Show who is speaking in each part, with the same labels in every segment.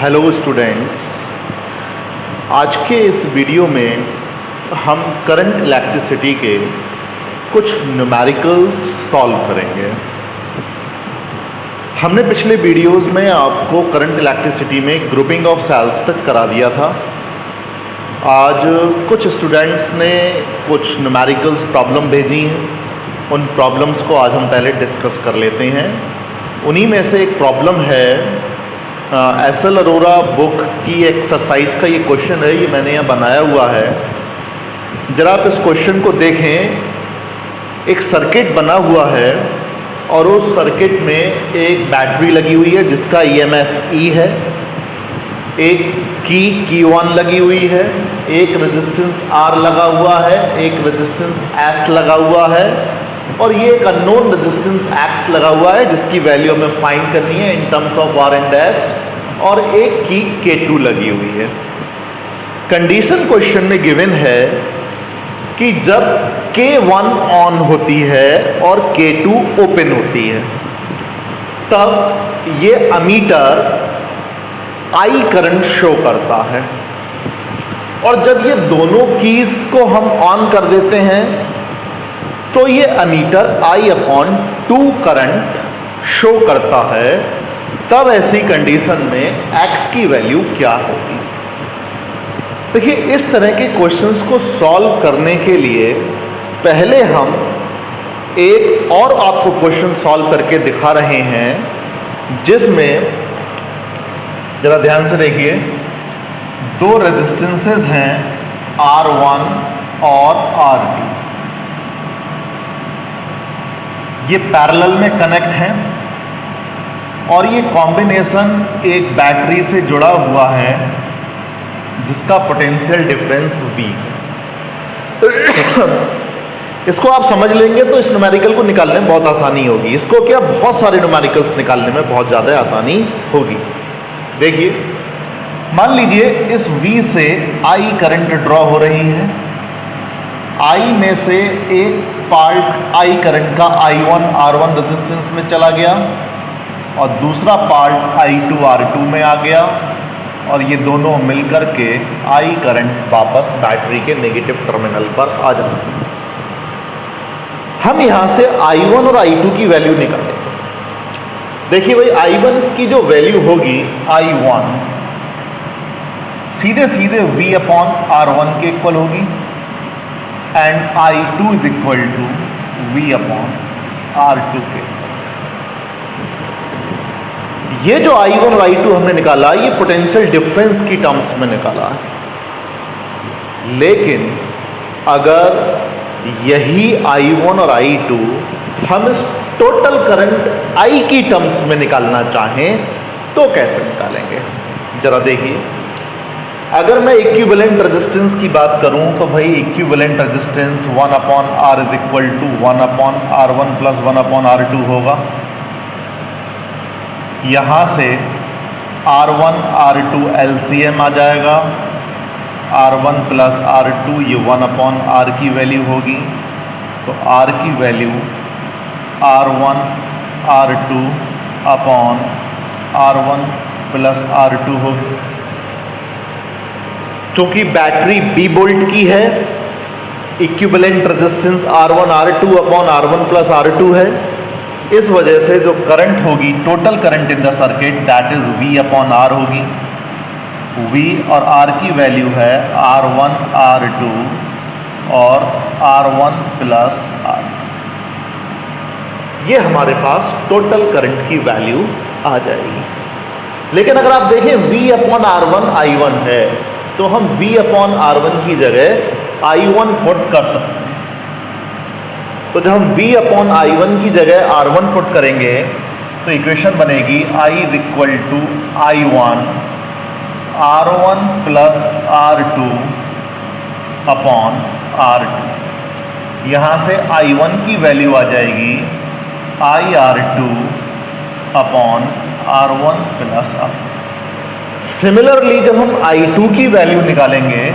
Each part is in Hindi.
Speaker 1: हेलो स्टूडेंट्स, आज के इस वीडियो में हम करंट इलेक्ट्रिसिटी के कुछ न्यूमेरिकल्स सॉल्व करेंगे। हमने पिछले वीडियोस में आपको करंट इलेक्ट्रिसिटी में ग्रुपिंग ऑफ सेल्स तक करा दिया था। आज कुछ स्टूडेंट्स ने कुछ न्यूमेरिकल्स प्रॉब्लम भेजी हैं, उन प्रॉब्लम्स को आज हम पहले डिस्कस कर लेते हैं। उन्हीं में से एक प्रॉब्लम है एस.एल. अरोरा बुक की एक्सरसाइज का ये क्वेश्चन है, ये मैंने यहाँ बनाया हुआ है। ज़रा आप इस क्वेश्चन को देखें। एक सर्किट बना हुआ है और उस सर्किट में एक बैटरी लगी हुई है जिसका EMF E है, एक की Q1 लगी हुई है, एक रेजिस्टेंस R लगा हुआ है, एक रेजिस्टेंस S लगा हुआ है और ये एक अननोन रेजिस्टेंस X लगा हुआ है जिसकी वैल्यू हमें फाइंड करनी है in terms of R and S, और एक की K2 लगी हुई है। कंडीशन क्वेश्चन में गिवन है कि जब K1 ऑन होती है और K2 ओपन होती है तब ये अमीटर I करंट शो करता है, और जब ये दोनों कीज को हम ऑन कर देते हैं तो ये अमीटर I/2 करंट शो करता है। तब ऐसी कंडीशन में X की वैल्यू क्या होगी? देखिए, इस तरह के क्वेश्चंस को सॉल्व करने के लिए पहले हम एक और आपको क्वेश्चन सॉल्व करके दिखा रहे हैं जिसमें जरा ध्यान से देखिए, दो रेजिस्टेंसेस हैं R1 और R2, ये पैरेलल में कनेक्ट हैं और ये कॉम्बिनेशन एक बैटरी से जुड़ा हुआ है जिसका पोटेंशियल डिफरेंस V। इसको आप समझ लेंगे तो इस न्यूमेरिकल को निकालने में बहुत आसानी होगी। इसको क्या, बहुत सारे न्यूमेरिकल्स निकालने में बहुत ज़्यादा आसानी होगी। देखिए, मान लीजिए इस V से I करंट ड्रॉ हो रही है। I में से एक पार्ट I करंट का I1 R1 रेजिस्टेंस में चला गया और दूसरा पार्ट I2 R2 में आ गया, और ये दोनों मिलकर के I करंट वापस बैटरी के नेगेटिव टर्मिनल पर आ जाते हैं। हम यहाँ से I1 और I2 की वैल्यू निकालेंगे। देखिए भाई, I1 की जो वैल्यू होगी I1 सीधे सीधे V/R1 के इक्वल होगी and I2 is equal to V/R2 के। ये जो I1 और I2 हमने निकाला, ये पोटेंशियल डिफरेंस की टर्म्स में निकाला है। लेकिन अगर यही I1 और I2 हम इस टोटल करंट I की टर्म्स में निकालना चाहें तो कैसे निकालेंगे? जरा देखिए, अगर मैं इक्विवेलेंट रेजिस्टेंस की बात करूं तो भाई equivalent resistance 1/R is equal to 1/R1 plus 1/R2 होगा। यहाँ से R1 R2 LCM आ जाएगा, R1 प्लस R2 ये 1/R की वैल्यू होगी, तो R की value R1 R2 upon R1 plus R2 होगी। क्योंकि बैटरी B वोल्ट की है, equivalent resistance R1 R2 upon R1 plus R2 है, इस वजह से जो करंट होगी, total current in the circuit, that is V/R होगी। V और R की वैल्यू है R1 R2 और R1 प्लस R। ये हमारे पास टोटल करंट की वैल्यू आ जाएगी। लेकिन अगर आप देखें V/R1 I1 है तो हम V/R1 की जगह I1 पुट कर सकते हैं। तो जब हम V/I1 की जगह R1 पुट करेंगे तो इक्वेशन बनेगी I is equal to I1 R1 plus R2 upon R2। यहाँ से I1 की वैल्यू आ जाएगी IR2 upon R1 plus R। Similarly जब हम I2 की वैल्यू निकालेंगे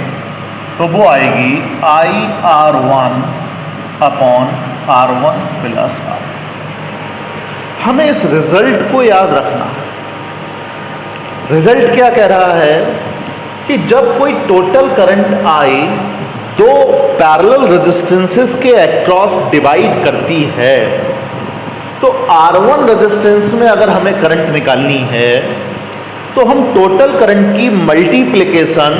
Speaker 1: तो वो आएगी IR1 upon R1 plus R। हमें इस रिजल्ट को याद रखना है। रिजल्ट क्या कह रहा है कि जब कोई टोटल करंट आई दो पैरेलल रेजिस्टेंसेस के अक्रॉस डिवाइड करती है, तो R1 रेजिस्टेंस में अगर हमें करंट निकालनी है तो हम टोटल करंट की मल्टीप्लिकेशन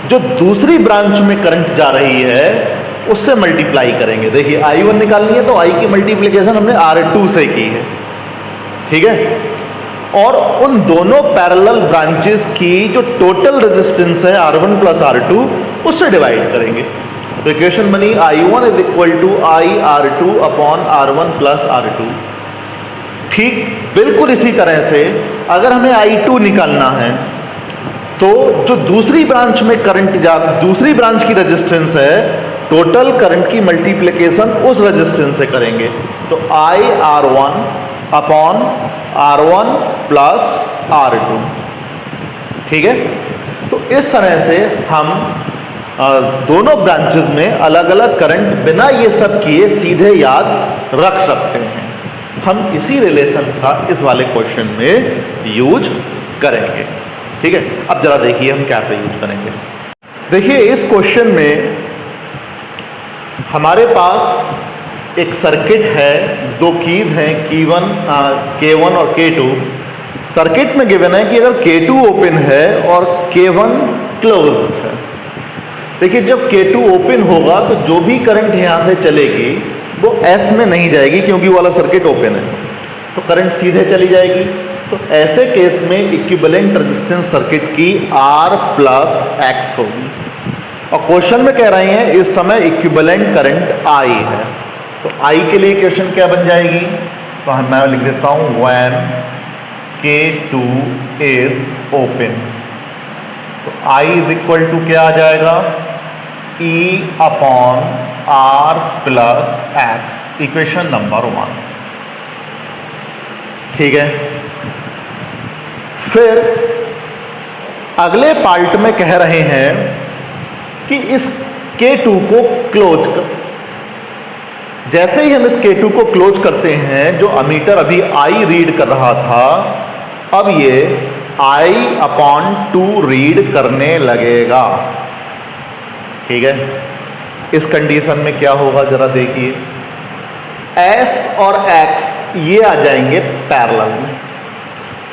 Speaker 1: जो दूसरी ब्रांच में करंट जा रही है उससे मल्टीप्लाई करेंगे। देखिए I1 निकालनी है तो I की मल्टीप्लिकेशन हमने R2 से की है, ठीक है, और उन दोनों पैरेलल ब्रांचेस की जो टोटल रेजिस्टेंस है R1 प्लस R2 उससे डिवाइड करेंगे। तो इक्वेशन बनी I1 is equal to I R2 upon R1 plus R2। ठीक बिल्कुल इसी तरह से अगर हमें I2 निकालना है तो जो दूसरी ब्रांच में करंट दूसरी ब्रांच की रेजिस्टेंस है टोटल करंट की मल्टीप्लिकेशन उस रेजिस्टेंस से करेंगे। तो I R1 upon R1 plus R2, ठीक है। तो इस तरह से हम दोनों ब्रांचेस में अलग अलग करंट बिना ये सब किए सीधे याद रख सकते हैं। हम इसी रिलेशन का इस वाले क्वेश्चन में यूज करेंगे, ठीक है। अब जरा देखिए हम कैसे यूज करेंगे। देखिए इस क्वेश्चन में हमारे पास एक सर्किट है, दो कीज हैं K1 और K2। सर्किट में गिवन है कि अगर K2 ओपन है और K1 क्लोज्ड है। देखिए जब K2 ओपन होगा तो जो भी करंट यहां से चलेगी वो S में नहीं जाएगी क्योंकि वो वाला सर्किट ओपन है, तो करंट सीधे चली जाएगी। तो ऐसे केस में इक्विवेलेंट रेजिस्टेंस सर्किट की R प्लस X होगी। और क्वेश्चन में कह रहे हैं इस समय इक्विवेलेंट करंट I है, तो I के लिए इक्वेशन क्या बन जाएगी, तो मैं लिख देता हूं व्हेन K2 इज ओपन। तो I इज इक्वल टू क्या आ जाएगा, E upon R plus X, equation number 1, ठीक है। फिर अगले पार्ट में कह रहे हैं कि इस K2 को क्लोज कर, जैसे ही हम इस K2 को क्लोज करते हैं जो अमीटर अभी I रीड कर रहा था अब ये I अपॉन 2 रीड करने लगेगा, ठीक है। इस कंडीशन में क्या होगा जरा देखिए, S और X ये आ जाएंगे पैरेलल में।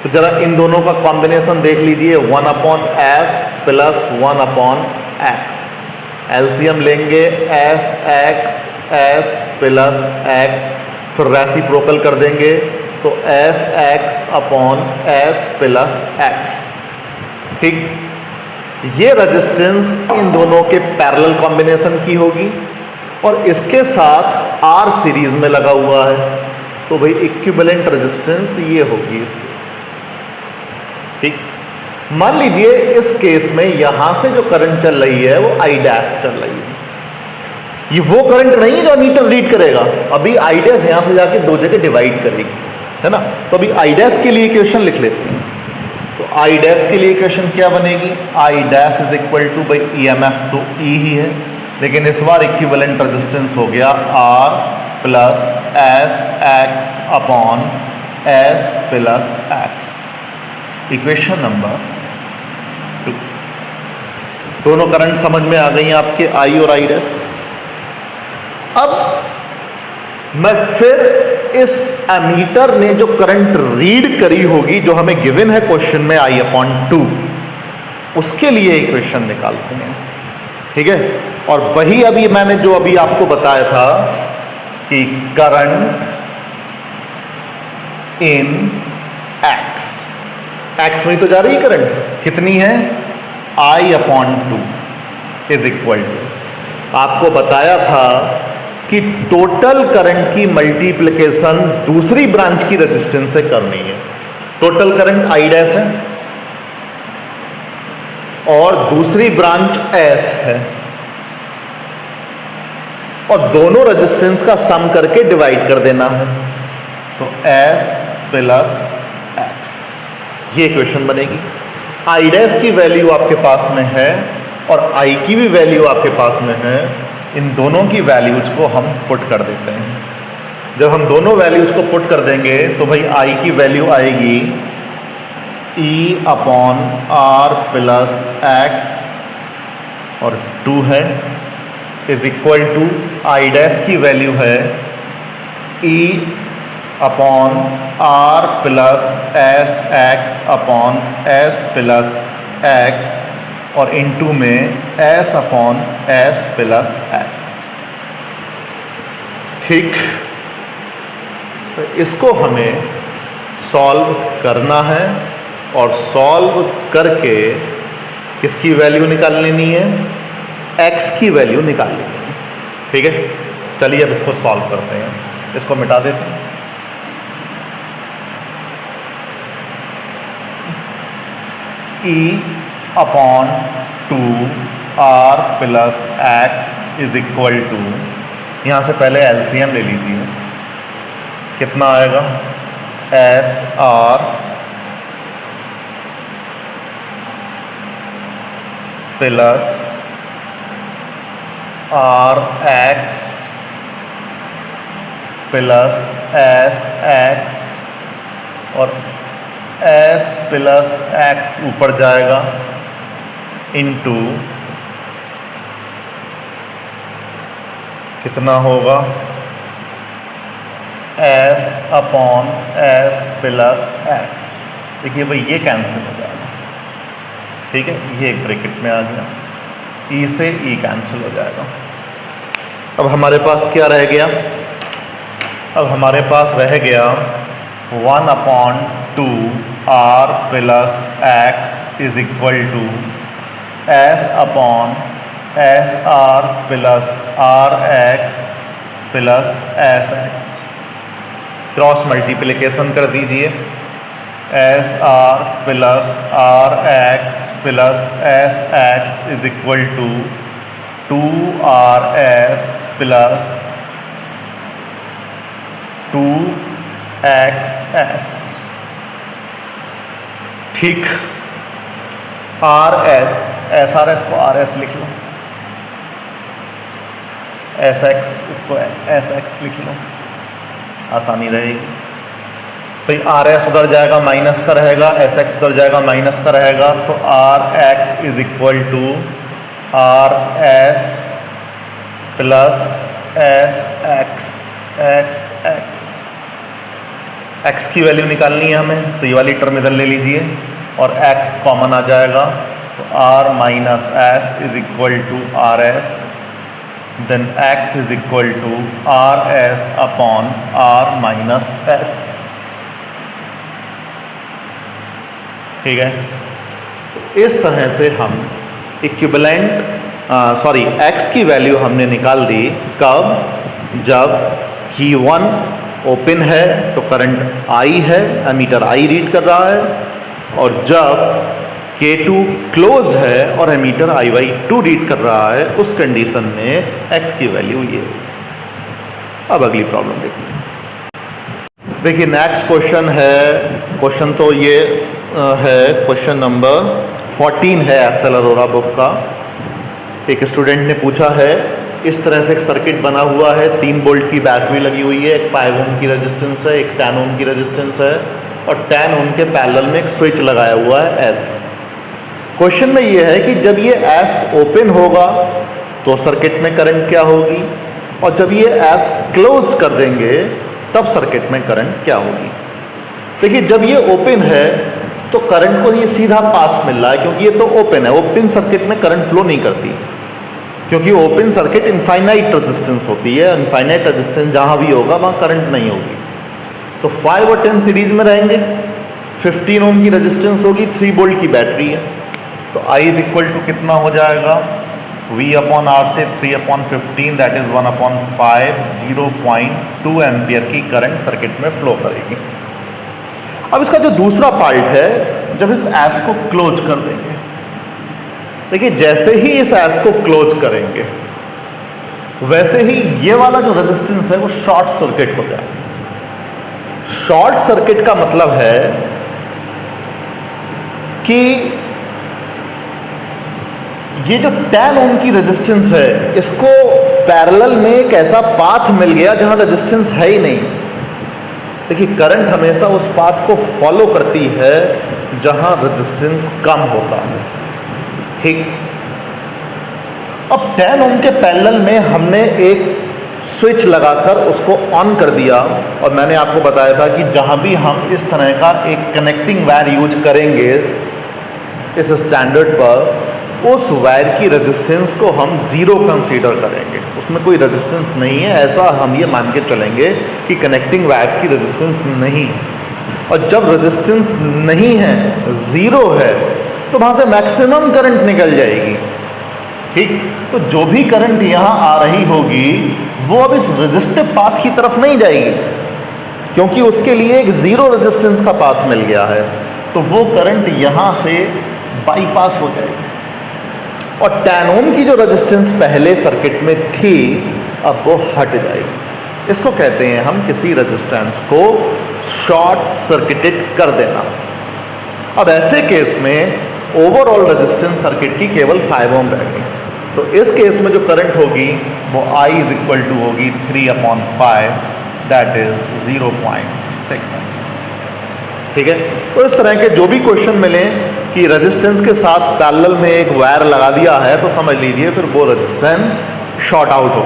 Speaker 1: तो जरा इन दोनों का कॉम्बिनेशन देख लीजिए, 1 upon S plus 1 upon X। LCM लेंगे S X S plus X, फिर रेसिप्रोकल कर देंगे तो S X upon S plus X, ठीक। ये रेजिस्टेंस इन दोनों के पैरेलल कॉम्बिनेशन की होगी और इसके साथ R सीरीज में लगा हुआ है, तो भाई इक्विवेलेंट रेजिस्टेंस ये होगी इस केस में, ठीक। मान लीजिए इस केस में यहां से जो करंट चल रही है वो I डैश चल रही है। ये वो करंट नहीं है जो मीटर रीड करेगा, अभी I डैश यहां से जाके दो जगह डिवाइड करेगी, है ना। तो अभी I डैश के लिए इक्वेशन लिख लेते हैं। तो I डैश के लिए इक्वेशन क्या बनेगी, I dash is equal two by EMF तो E ही है, लेकिन इस बार इक्विवेलेंट रेजिस्टेंस हो गया R plus S X upon S plus X, equation number 2। दोनों करंट समझ में आ गई आपके I और I डैश। अब मैं फिर इस एमीटर ने जो करंट रीड करी होगी जो हमें गिवन है क्वेश्चन में I अपॉन 2, उसके लिए इक्वेशन निकालते हैं, ठीक है। और वही अभी मैंने जो अभी आपको बताया था कि करंट इन X में तो जा रही है करंट, कितनी है I upon 2 is equal to, आपको बताया था कि टोटल करंट की मल्टीप्लिकेशन दूसरी ब्रांच की रेजिस्टेंस से करनी है। टोटल करंट I डैश है और दूसरी ब्रांच S है और दोनों रेजिस्टेंस का सम करके डिवाइड कर देना है, तो S प्लस X, ये इक्वेशन बनेगी। I डैश की वैल्यू आपके पास में है और I की भी वैल्यू आपके पास में है, इन दोनों की वैल्यूज को हम पुट कर देते हैं। जब हम दोनों वैल्यूज को पुट कर देंगे तो भाई I की वैल्यू आएगी E upon R plus X और 2 है is equal to I dash की वैल्यू है E upon R plus S X upon S plus X और इनटू में S upon S plus X. ठीक, तो इसको हमें सॉल्व करना है और सॉल्व करके किसकी वैल्यू निकाल लेनी है, x की वैल्यू निकाल लेनी है। ठीक है, चलिए अब इसको सॉल्व करते हैं, इसको मिटा देते हैं। e upon 2 R plus X is equal to, यहाँ से पहले एलसीएम ले लीजिए, कितना आएगा, S R plus R X plus S X और एस प्लस एक्स ऊपर जाएगा इनटू कितना होगा, S upon S plus X. देखिए भाई ये कैंसिल हो जाएगा, ठीक है, ये एक ब्रैकेट में आ गया, ई से ई कैंसिल हो जाएगा। अब हमारे पास क्या रह गया, अब हमारे पास रह गया 1 upon 2 R plus X is equal to S upon S R plus R X plus S X. Cross multiplication कर दीजिए, S R plus R X plus S X is equal to 2 R S plus 2 X S. ठीक, R S, S R S को आर एस लिख लो, एस एक्स इसको एस एक्स लिख लो, आसानी रहेगी। भाई आर एस उधर जाएगा माइनस का रहेगा, एस एक्स उधर जाएगा माइनस का रहेगा, तो R X is equal to R S plus S X X X. एक्स की वैल्यू निकालनी है हमें, तो ये वाली टर्म इधर ले लीजिए और x कॉमन आ जाएगा, तो r minus S is equal to R S, then x is equal to R S upon r minus S. ठीक है, इस तरह से हम इक्विवेलेंट x की वैल्यू हमने निकाल दी। कब, जब की 1 ओपन है तो करंट I है, एमीटर I रीड कर रहा है, और जब K2 क्लोज है और एमीटर I/2 रीड कर रहा है, उस कंडीशन में x की वैल्यू ये। अब अगली प्रॉब्लम देखिए। देखिए नेक्स्ट क्वेश्चन है, क्वेश्चन तो ये है क्वेश्चन नंबर 14 है एसएल अरोरा बुक का। एक स्टूडेंट ने पूछा है, इस तरह से एक सर्किट बना हुआ है, 3 वोल्ट की बैटरी लगी हुई है, एक 5 ओम की रेजिस्टेंस है, एक 10 ओम की रेजिस्टेंस है, और 10 ओम के पैरेलल में एक स्विच लगाया हुआ है S। क्वेश्चन में ये है कि जब ये S ओपन होगा तो सर्किट में करंट क्या होगी, और जब ये S क्लोज कर देंगे तब सर्किट में करंट क्या होगी। देखिए जब ये ओपन है तो करंट को ये सीधा पाथ मिल रहा है, क्योंकि ये तो ओपन है, ओपन सर्किट में करंट फ्लो नहीं करती, क्योंकि ओपन सर्किट इनफाइनाइट रेजिस्टेंस होती है, इनफाइनाइट रेजिस्टेंस जहां भी होगा वहां करंट नहीं होगी। तो 5 और 10 सीरीज में रहेंगे, 15 ओम की रेजिस्टेंस होगी, 3 वोल्ट की बैटरी है, तो I इज इक्वल टू कितना हो जाएगा, V अपॉन आर से 3/15 दैट इज 1/5, 0.2 एम्पियर की करंट सर्किट में फ्लो करेगी। अब इसका जो दूसरा पार्ट है, जब इस एस को क्लोज कर देंगे, देखिए जैसे ही इस एस को क्लोज करेंगे वैसे ही ये वाला जो रेजिस्टेंस है वो शॉर्ट सर्किट हो जाएगा। शॉर्ट सर्किट का मतलब है कि ये जो 10 ओम की रेजिस्टेंस है, इसको पैरेलल में एक ऐसा पाथ मिल गया जहां रेजिस्टेंस है ही नहीं, देखिए करंट हमेशा उस पाथ को फॉलो करती है जहां रेजिस्टेंस कम होता है, ठीक। अब 10 ओम के पैरेलल में हमने एक स्विच लगाकर उसको ऑन कर दिया, और मैंने आपको बताया था कि जहां भी हम इस तरह का एक कनेक्टिंग वायर यूज करेंगे इस स्टैंडर्ड पर, उस वायर की रेजिस्टेंस को हम जीरो कंसीडर करेंगे, उसमें कोई रेजिस्टेंस नहीं है, ऐसा हम ये मान के चलेंगे कि कनेक्टिंग वायर्स की रेजिस्टेंस नहीं। और जब रेजिस्टेंस नहीं है, ज़ीरो है, तो वहाँ से मैक्सिमम करंट निकल जाएगी, ठीक। तो जो भी करंट यहाँ आ रही होगी वो अब इस रेजिस्टिव पाथ की तरफ नहीं जाएगी, क्योंकि उसके लिए एक ज़ीरो रेजिस्टेंस का पाथ मिल गया है, तो वो करंट यहाँ से बाईपास हो जाएगी। और 10 ओम की जो रेजिस्टेंस पहले सर्किट में थी, अब वो हट जाएगी। इसको कहते हैं हम किसी रेजिस्टेंस को शॉर्ट सर्किटेड कर देना। अब ऐसे केस में ओवरऑल रेजिस्टेंस सर्किट की केवल 5 ओम रहेगी, तो इस केस में जो करंट होगी वो I = होगी 3/5, दैट इज 0.6। ठीक है, तो इस तरह के जो भी क्वेश्चन मिले कि रेजिस्टेंस के साथ पैरेलल में एक वायर लगा दिया है, तो समझ लीजिए फिर वो रेजिस्टेंस शॉर्ट आउट हो।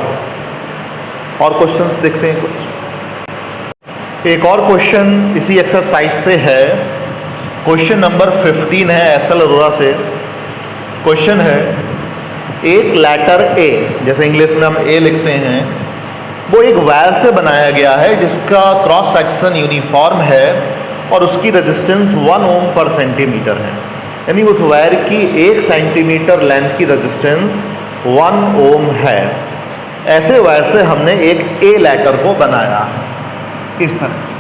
Speaker 1: और क्वेश्चंस देखते हैं कुछ। एक और क्वेश्चन इसी एक्सरसाइज से है, क्वेश्चन नंबर 15 है SL अरोरा से। क्वेश्चन है एक लेटर A, जैसे इंग्लिश में हम A लिखते हैं, वो एक वायर से बनाया गया है जिसका क्रॉस सेक्शन यूनिफॉर्म है और उसकी रेजिस्टेंस 1 ओम पर सेंटीमीटर है, यानी उस वायर की 1 सेंटीमीटर लेंथ की रेजिस्टेंस 1 ओम है। ऐसे वायर से हमने एक A लेटर को बनाया इस तरह से,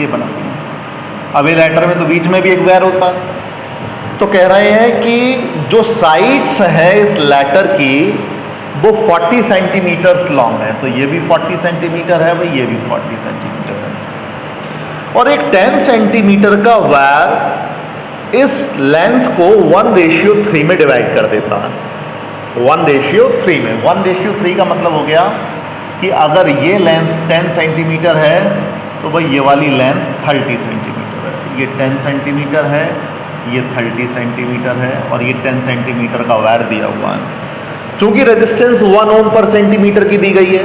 Speaker 1: ये बना दिया। अब A लेटर में तो बीच में भी एक वायर होता है, तो कह रहे हैं कि जो साइड्स हैं इस लेटर की वो 40 सेंटीमीटर लॉन्ग है, तो ये भी 40 सेंटीमीटर है भाई, ये भी 40 सेंटीमीटर है। और एक 10 सेंटीमीटर का वायर इस लेंथ को 1:3 में डिवाइड कर देता है, 1:3 में। 1:3 का मतलब हो गया कि अगर ये लेंथ 10 सेंटीमीटर है तो भाई ये वाली लेंथ 30 सेंटीमीटर है, ये 10 सेंटीमीटर है, ये 30 सेंटीमीटर है, और ये 10 सेंटीमीटर का वायर दिया हुआ है। चूंकि रेजिस्टेंस 1 ओम पर सेंटीमीटर की दी गई है,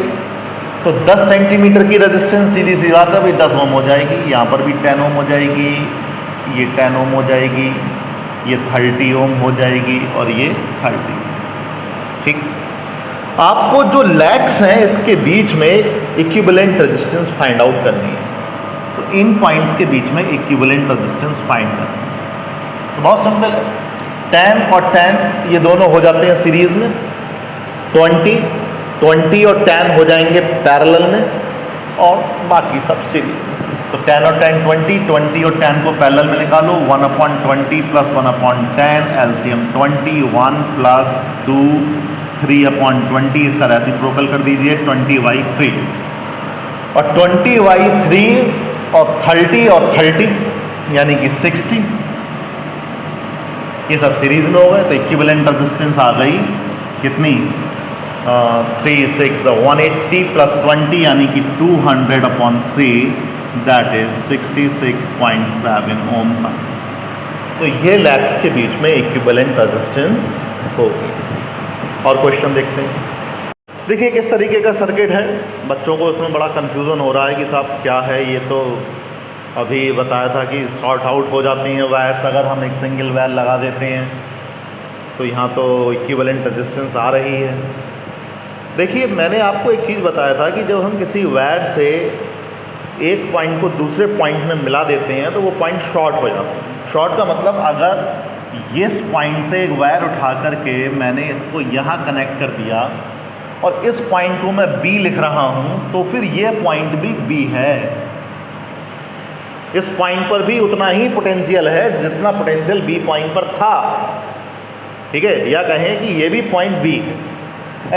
Speaker 1: तो 10 सेंटीमीटर की रेजिस्टेंस सीधी सी बात है भाई 10 ओम हो जाएगी, यहाँ पर भी 10 ओम हो जाएगी, ये 10 ओम हो जाएगी, ये 30 ओम हो जाएगी, और ये 30। ठीक, आपको जो लैग्स हैं इसके बीच में इक्विवेलेंट रेजिस्टेंस फाइंड आउट करनी है, तो इन पॉइंट्स के बीच में इक्विवेलेंट रेजिस्टेंस फाइंड करनी है। तो बहुत सिंपल है, 10 और 10 ये दोनों हो जाते हैं सीरीज में, 20 और 10 हो जाएंगे पैरेलल में, और बाकी सब सीरीज। तो 10 और 10 20 और 10 को पैरेलल में निकालो, 1/20 + 1/10 एलसीएम 21 + 2 3/20, इसका रेसिप्रोकल कर दीजिए 20/3, और 20/3 और 30 और 30 यानी कि 60, ये सब सीरीज में हो गए। तो इक्विवेलेंट रेजिस्टेंस आ गई कितनी, 3 6 180 + 20 यानी कि 200/3, दैट इज 66.7 ओम समथिंग। तो ये लैग्स के बीच में इक्विवेलेंट रेजिस्टेंस होगी। और क्वेश्चन देखते हैं। देखिए किस तरीके का सर्किट है, बच्चों को इसमें बड़ा कन्फ्यूज़न हो रहा है कि साहब क्या है ये, तो अभी बताया था कि शॉर्ट आउट हो जाती हैं वायर्स अगर हम एक सिंगल वायर लगा देते हैं, तो यहाँ तो इक्विवेलेंट रेजिस्टेंस आ रही है। देखिए मैंने आपको एक चीज़ बताया था कि जब हम किसी वायर से एक पॉइंट को दूसरे पॉइंट में मिला देते हैं तो वो पॉइंट शॉर्ट हो जाता है। शॉर्ट का मतलब अगर इस पॉइंट से एक वायर उठा करके मैंने इसको यहाँ कनेक्ट कर दिया और इस पॉइंट को मैं B लिख रहा हूँ, तो फिर ये पॉइंट भी B है। इस पॉइंट पर भी उतना ही पोटेंशियल है जितना पोटेंशियल B पॉइंट पर था, ठीक है, या कहें कि ये भी पॉइंट B है।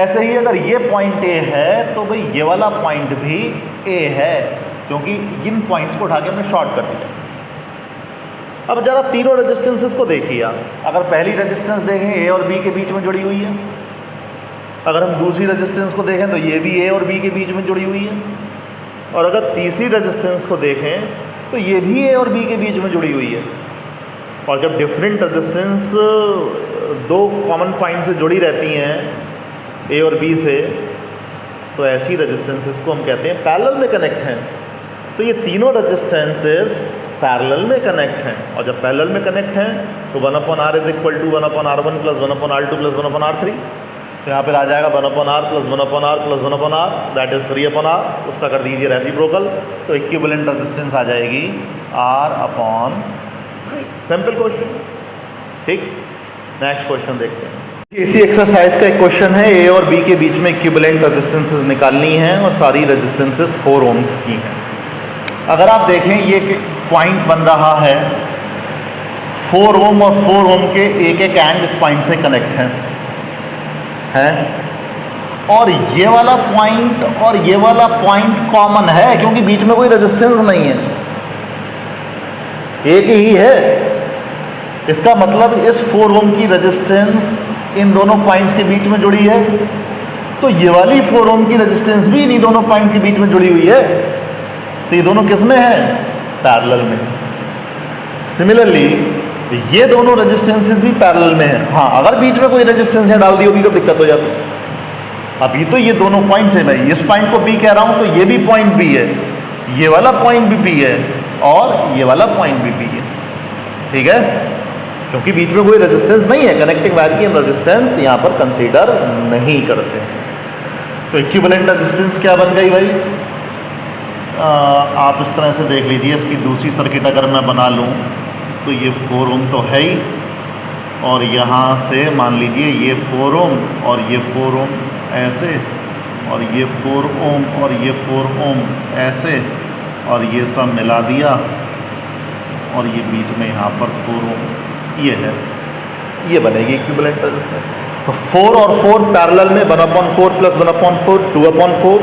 Speaker 1: ऐसे ही अगर ये पॉइंट A है तो भाई ये वाला पॉइंट भी A है, क्योंकि इन पॉइंट्स को उठा के हमने शॉर्ट कर दिया। अब जरा तीनों रेजिस्टेंसेस को देखिए आप। अगर पहली रेजिस्टेंस देखें A और B के बीच में जुड़ी हुई है, अगर हम दूसरी रेजिस्टेंस को देखें तो ये भी A और B के बीच में जुड़ी हुई है, और अगर तीसरी रेजिस्टेंस को देखें तो ये भी ए और बी के बीच में जुड़ी हुई है। और जब डिफरेंट रेजिस्टेंस दो कॉमन पॉइंट से जुड़ी रहती हैं ए और बी से, तो ऐसी रेजिस्टेंसेस को हम कहते हैं पैरेलल में कनेक्ट हैं। तो ये तीनों रेजिस्टेंसेस पैरेलल में कनेक्ट हैं, और जब पैरेलल में कनेक्ट हैं तो 1/R is equal to 1/R1 plus 1/R2 plus 1/R3। तो यहाँ पर आ जाएगा 1/R plus 1/R plus 1/R, that is 3/R। उसका कर दीजिए रेसिप्रोकल, तो इक्विवेलेंट रेजिस्टेंस आ जाएगी R/3। Simple question. ठीक, नेक्स्ट क्वेश्चन देखते हैं। इसी एक्सरसाइज का एक क्वेश्चन है, ए और बी के बीच में इक्विवेलेंट रेजिस्टेंसेस निकालनी है और सारी रेजिस्टेंसेस 4 ओम्स की हैं। अगर आप देखें ये पॉइंट बन रहा है 4 ओम और 4 ओम के एक एंड इस पॉइंट से कनेक्ट हैं और ये वाला पॉइंट और ये वाला पॉइंट कॉमन है क्योंकि बीच में कोई रेजिस्टेंस नहीं है, एक ही है। इसका मतलब इस 4 ओम की रेजिस्टेंस इन दोनों पॉइंट्स के बीच में जुड़ी है, तो ये वाली 4 ओम की रेजिस्टेंस भी इन्हीं दोनों पॉइंट के बीच में जुड़ी हुई है। तो ये दोनों किस में है? पैरेलल में। सिमिलरली ये दोनों रेजिस्टेंसेस भी पैरेलल में है। हाँ, अगर बीच में कोई रेजिस्टेंस यहाँ डाल दी होती तो दिक्कत हो जाती। अभी तो ये दोनों पॉइंट्स है, मैं इस पॉइंट को P कह रहा हूँ तो ये भी पॉइंट P है, ये वाला पॉइंट भी P है और ये वाला पॉइंट भी P है। ठीक है, क्योंकि बीच में कोई रेजिस्टेंस नहीं है, कनेक्टिंग वायर की हम रेजिस्टेंस यहाँ पर कंसीडर नहीं करते हैं। तो इक्विवेलेंट रेजिस्टेंस क्या बन गई भाई? आप इस तरह से देख लीजिए, इसकी दूसरी सर्किट अगर मैं बना लूँ तो ये 4 ओम तो है ही, और यहाँ से मान लीजिए ये 4 ओम और ये 4 ओम ऐसे, और ये 4 ओम और ये 4 ओम ऐसे, और ये सब मिला दिया और ये बीच में यहाँ पर 4 ओम ये है, ये बनेगी इक्विवेलेंट रेजिस्टेंस। तो 4 और 4 पैरेलल में 1/4 प्लस 1/4 2/4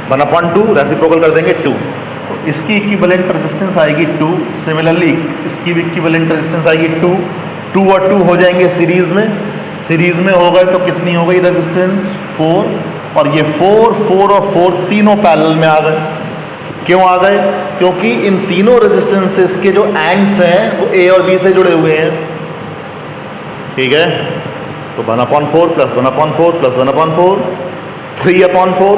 Speaker 1: 1/2 रेसिप्रोकल कर देंगे 2, तो इसकी इक्विवेलेंट रेजिस्टेंस आएगी 2। सिमिलरली इसकी भी इक्विवेलेंट रेजिस्टेंस आएगी 2 और 2 हो जाएंगे सीरीज़ में हो गए तो कितनी हो गई रेजिस्टेंस? 4, और ये 4 और 4 तीनों पैरेलल में आ गए। क्यों आ गए? क्योंकि इन तीनों रेजिस्टेंसेस के जो एंड्स हैं वो ए और बी से जुड़े हुए हैं। ठीक है, तो 1/4 प्लस 1/4 प्लस 1/4 3/4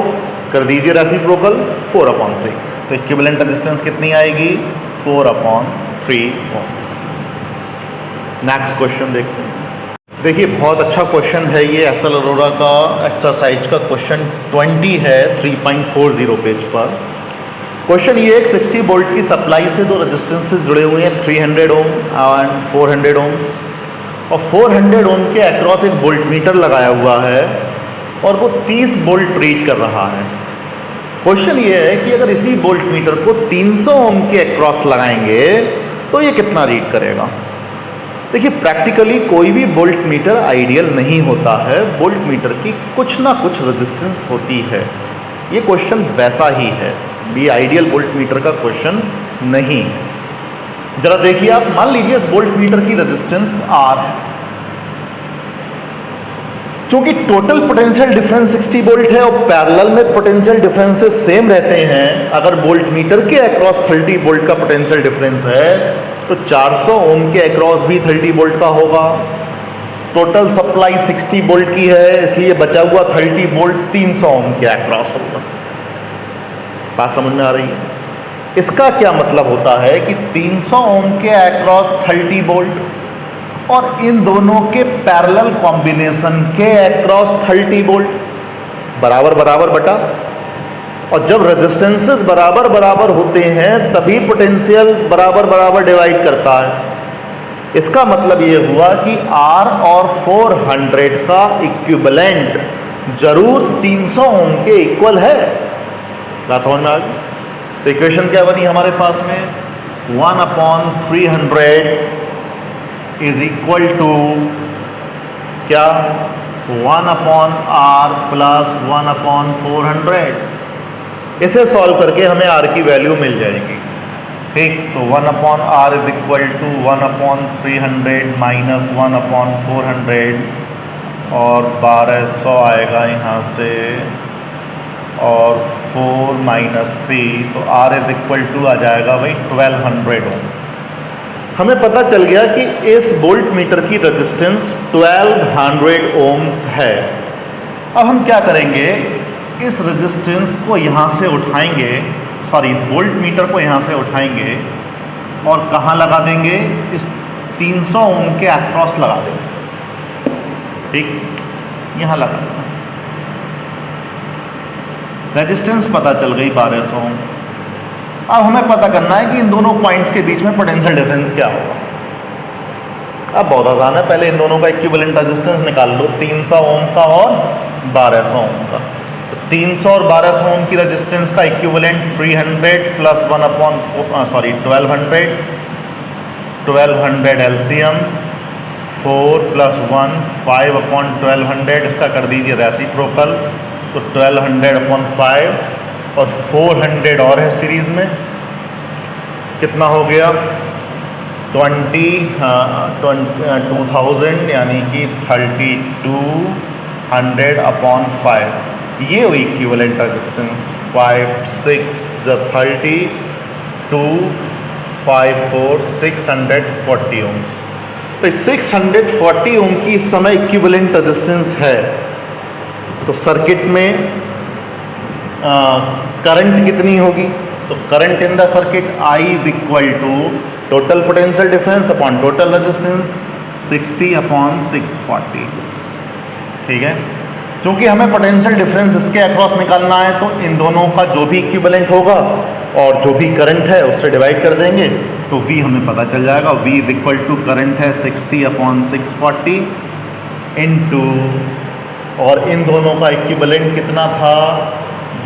Speaker 1: कर दीजिए रेसिप्रोकल 4/3। तो इक्विवेलेंट रेजिस्टेंस कितनी आएगी? 4/3 ओम्स। नेक्स्ट क्वेश्चन देखते हैं। देखिए बहुत अच्छा क्वेश्चन है ये, एसएल अरोड़ा का एक्सरसाइज का क्वेश्चन 20 है 3.40 पेज पर। क्वेश्चन ये एक 60 वोल्ट की सप्लाई से दो रेजिस्टेंसेस जुड़े हुए हैं 300 ओम एंड 400 ओम्स, और 400 ओम के अक्रॉस एक वोल्ट मीटर लगाया हुआ है और वो 30 वोल्ट रीड कर रहा है। क्वेश्चन ये है कि अगर इसी वोल्ट मीटर को 300 ओम के अक्रॉस लगाएंगे तो ये कितना रीड करेगा? देखिए प्रैक्टिकली कोई भी वोल्ट मीटर आइडियल नहीं होता है, वोल्ट मीटर की कुछ ना कुछ रेजिस्टेंस होती है। ये क्वेश्चन वैसा ही है, भी आइडियल वोल्ट मीटर का क्वेश्चन नहीं। जरा देखिए आप, मान लीजिए इस वोल्ट मीटर की रेजिस्टेंस R है, चूंकि टोटल पोटेंशियल डिफरेंस 60 वोल्ट है और पैरेलल में पोटेंशियल डिफरेंसेस सेम रहते हैं। अगर वोल्ट मीटर के अक्रॉस 30 वोल्ट का पोटेंशियल डिफरेंस है तो 400 ओम के अक्रॉस भी 30 वोल्ट का होगा। टोटल सप्लाई 60 वोल्ट की है, इसलिए बचा हुआ 30 वोल्ट 300 ओम के अक्रॉस होगा। बात समझ में आ रही है? इसका क्या मतलब होता है कि 300 ओम के अक्रॉस 30 वोल्ट और इन दोनों के पैरेलल कॉम्बिनेशन के अक्रॉस 30 वोल्ट बराबर बराबर बटा, और जब रेजिस्टेंसेस बराबर बराबर होते हैं तभी पोटेंशियल बराबर बराबर डिवाइड करता है। इसका मतलब ये हुआ कि R और 400 का इक्विवेलेंट जरूर 300 ओम के इक्वल है। बात समझ में आ गई? तो इक्वेशन क्या बनी हमारे पास में? 1/300 इज इक्वल टू क्या? 1/R plus 1/400। इसे सॉल्व करके हमें R की वैल्यू मिल जाएगी। ठीक, तो 1/R is equal to 1/300 minus 1/400 और 1200 आएगा यहाँ से, और 4 माइनस 3, तो R इज इक्वल टू आ जाएगा भाई 1200 ओम। हमें पता चल गया कि इस वोल्ट मीटर की रेजिस्टेंस 1200 ओम्स है। अब हम क्या करेंगे, इस रेजिस्टेंस को यहाँ से उठाएंगे, सॉरी इस वोल्ट मीटर को यहाँ से उठाएंगे और कहाँ लगा देंगे, इस 300 ओम के अक्रॉस लगा देंगे। ठीक, यहाँ लगा देंगे। रेजिस्टेंस पता चल गई 1200 ओम। अब हमें पता करना है कि इन दोनों पॉइंट्स के बीच में पोटेंशियल डिफरेंस क्या होगा। अब बहुत आसान है, पहले इन दोनों का इक्विवेलेंट रेजिस्टेंस निकाल लो, 300 ओम का और 1200 ओम का। 300 और 1200 ओम की रेजिस्टेंस का इक्विवेलेंट 300 प्लस 1200 एलसीएम, 4 प्लस 1 5/1200, इसका कर दीजिए रेसिप्रोकल, तो 1200/5 और 400 और है सीरीज में, कितना हो गया 2000 यानी कि 3200/5। ये हुई इक्विवेलेंट रेजिस्टेंस। 5 6 30 2 5 4 640 ओम्स। तो 640 ओम की इस समय इक्विवेलेंट रेजिस्टेंस है। तो सर्किट में करंट कितनी होगी, तो current in the circuit I is equal to total potential difference upon total resistance 60/640। ठीक है, क्योंकि हमें पोटेंशियल डिफरेंस इसके अक्रॉस निकालना है, तो इन दोनों का जो भी इक्विवेलेंट होगा और जो भी करंट है उससे डिवाइड कर देंगे, तो V हमें पता चल जाएगा। V is equal to current है 60/640 इनटू, और इन दोनों का इक्विवेलेंट कितना था,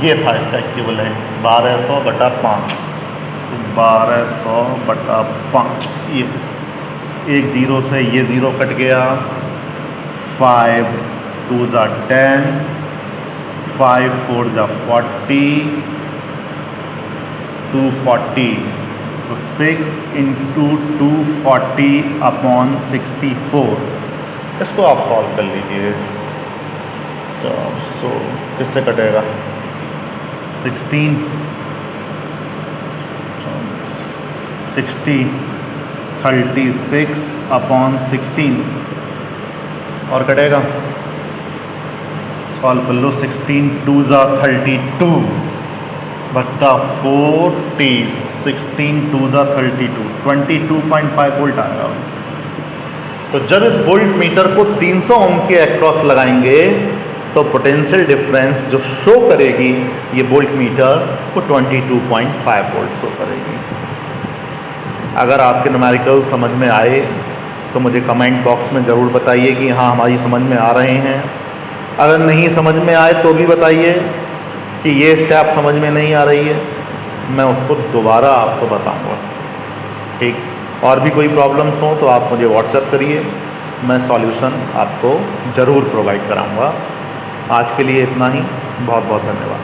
Speaker 1: ये था इसका इक्विवेलेंट 1200/5। तो 1200/5, ये एक जीरो से ये ज़ीरो कट गया, 5 2 ज़ा 10, 5 4 ज़ा 40, 240, तो 6 इंटू 240/64। इसको आप सॉल्व कर लीजिए। तो किससे कटेगा, 16 60 36/16 और कटेगा, सॉल्व कर लो, 16 2 ज़ा 32 बट्टा 40, 16 2 ज़ा 32, 22.5 वोल्ट आएगा। तो जब इस वोल्ट मीटर को 300 ओम के अक्रॉस लगाएंगे तो पोटेंशियल डिफरेंस जो शो करेगी ये वोल्ट मीटर को 22.5 वोल्ट शो करेगी। अगर आपके न्यूमेरिकल समझ में आए तो मुझे कमेंट बॉक्स में ज़रूर बताइए कि हाँ हमारी समझ में आ रहे हैं। अगर नहीं समझ में आए तो भी बताइए कि ये स्टेप समझ में नहीं आ रही है, मैं उसको दोबारा आपको बताऊंगा। ठीक, और भी कोई प्रॉब्लम्स हो तो आप मुझे व्हाट्सएप करिए, मैं सॉल्यूशन आपको ज़रूर प्रोवाइड कराऊंगा। आज के लिए इतना ही, बहुत बहुत धन्यवाद।